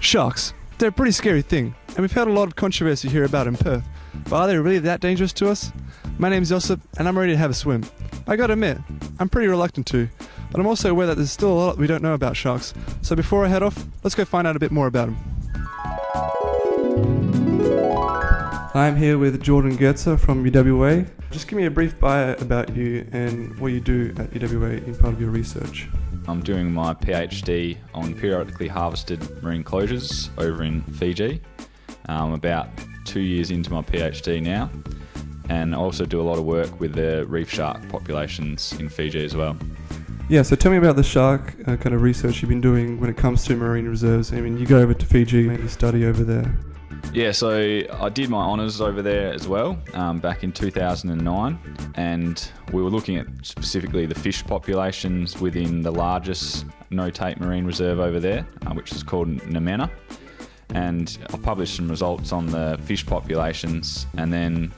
Sharks. They're a pretty scary thing, and we've had a lot of controversy here about in Perth. But are they really that dangerous to us? My name's Josip, and I'm ready to have a swim. I gotta admit, I'm pretty reluctant to, but I'm also aware that there's still a lot we don't know about sharks. So before I head off, let's go find out a bit more about them. I'm here with Jordan Goetze from UWA. Just give me a brief bio about you and what you do at UWA in part of your research. I'm doing my PhD on periodically harvested marine closures over in Fiji. I'm about 2 years into my PhD now, and I also do a lot of work with the reef shark populations in Fiji as well. Yeah, so tell me about the shark kind of research you've been doing when it comes to marine reserves. I mean, you go over to Fiji and you study over there. Yeah, so I did my honours over there as well back in 2009, and we were looking at specifically the fish populations within the largest no-take marine reserve over there, which is called Namena. And I published some results on the fish populations, and then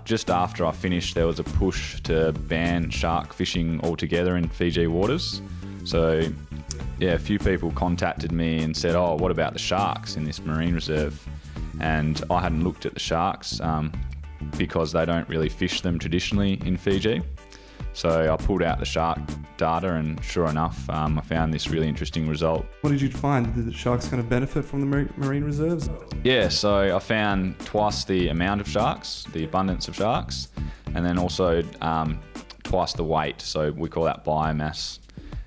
just after I finished, there was a push to ban shark fishing altogether in Fiji waters. So yeah, a few people contacted me and said, oh, what about the sharks in this marine reserve? And I hadn't looked at the sharks because they don't really fish them traditionally in Fiji. So I pulled out the shark data, and sure enough, I found this really interesting result. What did you find? Did the sharks kind of benefit from the marine reserves? Yeah, so I found twice the amount of sharks, the abundance of sharks, and then also twice the weight, so we call that biomass.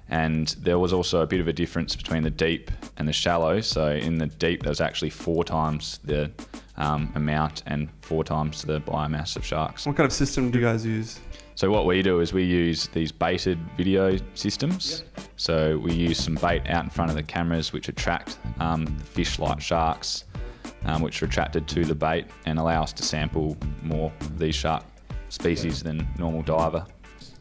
And there was also a bit of a difference between the deep and the shallow. So in the deep, there was actually 4 times the amount and 4 times the biomass of sharks. What kind of system do you guys use? So what we do is we use these baited video systems. So we use some bait out in front of the cameras which attract fish like sharks, which are attracted to the bait and allow us to sample more of these shark species than normal diver.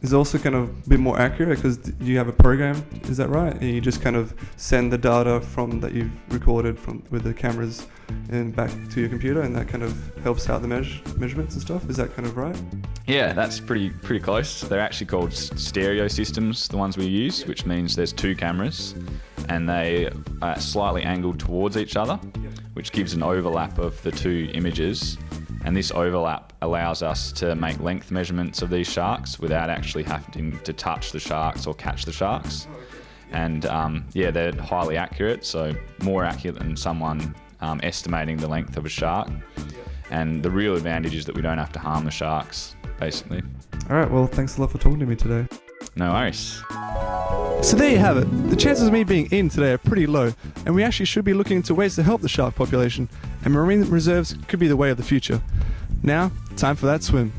Is it also kind of a bit more accurate because you have a program, is that right? And you just kind of send the data from that you've recorded from with the cameras and back to your computer, and that kind of helps out the measurements and stuff. Is that kind of right? Yeah, that's pretty close. They're actually called stereo systems, the ones we use, which means there's 2 cameras and they are slightly angled towards each other, which gives an overlap of the 2 images. And this overlap allows us to make length measurements of these sharks without actually having to touch the sharks or catch the sharks. And yeah, they're highly accurate, so more accurate than someone estimating the length of a shark. And the real advantage is that we don't have to harm the sharks, basically. All right, well, thanks a lot for talking to me today. No worries. So there you have it. The chances of me being in today are pretty low, and we actually should be looking into ways to help the shark population, and marine reserves could be the way of the future. Now, time for that swim.